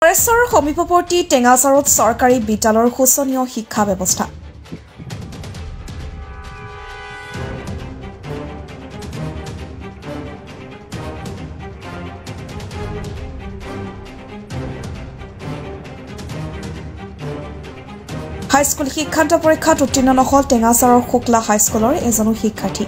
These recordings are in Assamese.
গড়েশ্বৰৰ সমীপৱৰ্তী টেঙাচাৰত চৰকাৰী বিদ্যালয়ৰ শোচনীয় শিক্ষা ব্যৱস্থা। হাইস্কুল শিক্ষান্ত পৰীক্ষাত উত্তীৰ্ণ নহল টেঙাচাৰৰ শুক্লা হাইস্কুলৰ এজনো শিক্ষাৰ্থী।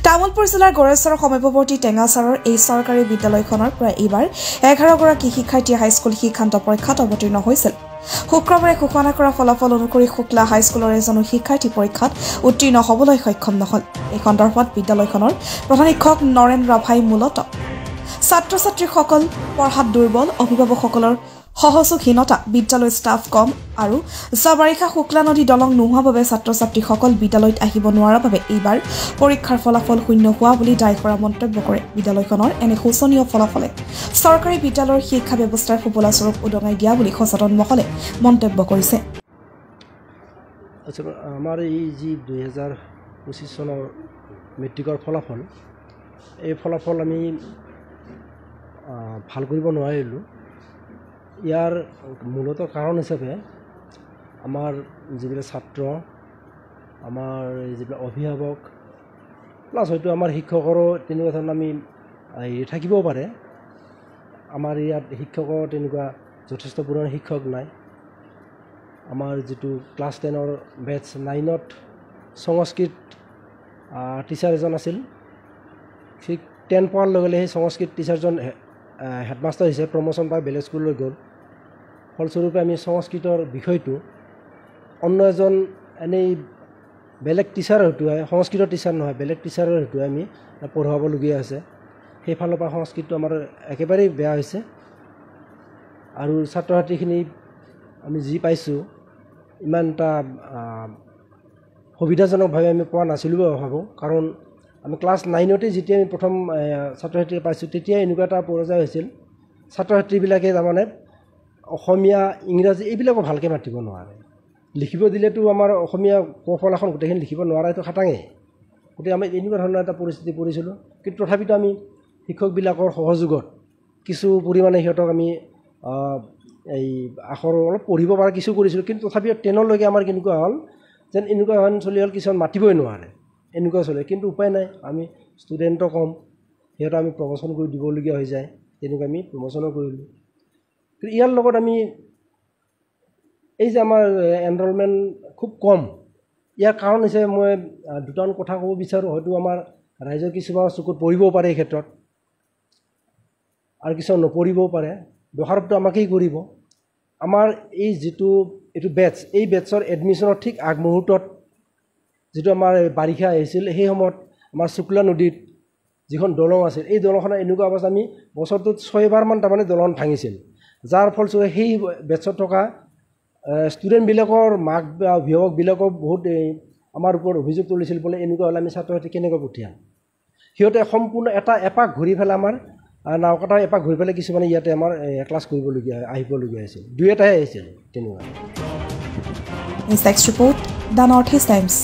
তামুলপুৰ জিলাৰ গড়েশ্বৰৰ সমীপৱৰ্তী টেঙাচাৰৰ এই চৰকাৰী বিদ্যালয়খনৰ প্ৰায় এইবাৰ 11গৰাকী শিক্ষাৰ্থীয়ে হাইস্কুল শিক্ষান্ত পৰীক্ষাত অৱতীৰ্ণ হৈছিল। শুক্ৰবাৰে ঘোষণা কৰা ফলাফল অনুসৰি শুক্লা হাইস্কুলৰ এজনো শিক্ষাৰ্থী পৰীক্ষাত উত্তীৰ্ণ হ'বলৈ সক্ষম নহল। এই সন্দৰ্ভত বিদ্যালয়খনৰ প্ৰধান শিক্ষক নৰেন ৰাভাই মূলতঃ ছাত্ৰ-ছাত্ৰীসকল পঢ়াত দুৰ্বল, অভিভাৱকসকলৰ সহযোগহীনতা, বিদ্যালয়ৰ ষ্টাফ কম আৰু বাৰিষা শুক্লা নদী দলং নোহোৱাৰ বাবে ছাত্ৰ-ছাত্ৰীসকল বিদ্যালয়ত আহিব নোৱাৰাৰ বাবে এইবাৰ পৰীক্ষাৰ ফলাফল শূন্য হোৱা বুলি দায়ী কৰা মন্তব্য কৰে। বিদ্যালয়খনৰ এনে শোচনীয় ফলাফলে চৰকাৰী বিদ্যালয়ৰ শিক্ষা ব্যৱস্থাৰ সুফলা স্বৰূপ উদঙাই দিয়া বুলি সচেতন মহলে মন্তব্য কৰিছে। আমাৰ এই যি 2025 চনৰ মেট্ৰিকৰ ফলাফল, এই ফলাফল আমি ভাল কৰিব নোৱাৰিলোঁ। ইয়াৰ মূলত কাৰণ হিচাপে আমাৰ যিবিলাক ছাত্ৰ, আমাৰ যিবিলাক অভিভাৱক প্লাছ হয়তো আমাৰ শিক্ষকৰো তেনেকুৱা ধৰণৰ আমি থাকিবও পাৰে। আমাৰ ইয়াত শিক্ষকৰ তেনেকুৱা যথেষ্ট পুৰণি শিক্ষক নাই। আমাৰ যিটো ক্লাছ 10ৰ বেটছ 9ত সংস্কৃত টিচাৰ এজন আছিল। সেই 10 পোৱাৰ লগে লগে সেই সংস্কৃত টিচাৰজন হেডমাষ্টাৰ হিচাপে প্ৰমোশ্যন পাই বেলেগ স্কুললৈ গ'ল। ফলস্বৰূপে আমি সংস্কৃতৰ বিষয়টো অন্য এজন এনেই বেলেগ টিচাৰ হতুৱাই, সংস্কৃতৰ টিচাৰ নহয় বেলেগ টিচাৰৰ হতুৱাই আমি পঢ়ুৱাবলগীয়া আছে। সেইফালৰ পৰা সংস্কৃতটো আমাৰ একেবাৰেই বেয়া হৈছে। আৰু ছাত্ৰ ছাত্ৰীখিনি আমি যি পাইছোঁ ইমান এটা সুবিধাজনকভাৱে আমি পোৱা নাছিলোঁ বুলি ভাবোঁ। কাৰণ আমি ক্লাছ 9তে যেতিয়া আমি প্ৰথম ছাত্ৰ ছাত্ৰী পাইছোঁ তেতিয়া এনেকুৱা এটা পৰ্যায় হৈছিল, ছাত্ৰ ছাত্ৰীবিলাকে তাৰমানে অসমীয়া, ইংৰাজী এইবিলাকো ভালকৈ মাতিব নোৱাৰে। লিখিব দিলেতো আমাৰ অসমীয়া ক-ফল এখন গোটেইখিনি লিখিব নোৱাৰাটো খাটাঙেই। গতিকে আমি এনেকুৱা ধৰণৰ এটা পৰিস্থিতি পৰিছিলোঁ। কিন্তু তথাপিতো আমি শিক্ষকবিলাকৰ সহযোগত কিছু পৰিমাণে সিহঁতক আমি এই আখৰ অলপ পঢ়িব পৰা কিছু কৰিছিলোঁ। কিন্তু তথাপিও 10লৈকে আমাৰ কেনেকুৱা হ'ল যেন এনেকুৱা এখন চলি হ'ল, কিছুমান মাতিবই নোৱাৰে, এনেকুৱা চলে। কিন্তু উপায় নাই, আমি ষ্টুডেণ্টো কম, সিহঁতক আমি প্ৰমোশ্যন কৰি দিবলগীয়া হৈ যায়। তেনেকৈ আমি প্ৰমোশ্যনো কৰিলোঁ। কিন্তু ইয়াৰ লগত আমি এই যে আমাৰ এনৰলমেণ্ট খুব কম, ইয়াৰ কাৰণ হিচাপে মই দুটামান কথা ক'ব বিচাৰোঁ। হয়তো আমাৰ ৰাইজৰ কিছুমান চকুত পৰিবও পাৰে এই ক্ষেত্ৰত, আৰু কিছুমান নপৰিবও পাৰে। দোষাৰোপটো আমাকেই কৰিব। আমাৰ এই যিটো এইটো বেটছ, এই বেটছৰ এডমিশ্যনৰ ঠিক আগমুহূৰ্তত যিটো আমাৰ বাৰিষা আহিছিল, সেই সময়ত আমাৰ শুক্লা নদীত যিখন দলং আছিল, এই দলংখনৰ এনেকুৱা অৱস্থা, আমি বছৰটোত 6বাৰমান তাৰমানে দলং ভাঙিছিল। যাৰ ফলস্বৰূপে সেই বেটছত থকা ষ্টুডেণ্টবিলাকৰ মাক বা অভিভাৱকবিলাকক বহুত আমাৰ ওপৰত অভিযোগ তুলিছিল বোলে এনেকুৱা হ'লে আমি ছাত্ৰ ছাত্ৰী কেনেকৈ পঠিয়াম। সিহঁতে সম্পূৰ্ণ এপাক ঘূৰি পেলাই আমাৰ নাওকাটা এপাক ঘূৰি পেলাই কিছুমানে ইয়াতে আমাৰ ক্লাছ কৰিবলগীয়া আহিবলগীয়া হৈছিল। 2 এটাহে আহিছিল তেনেকুৱা। Next report, The Northeast Times.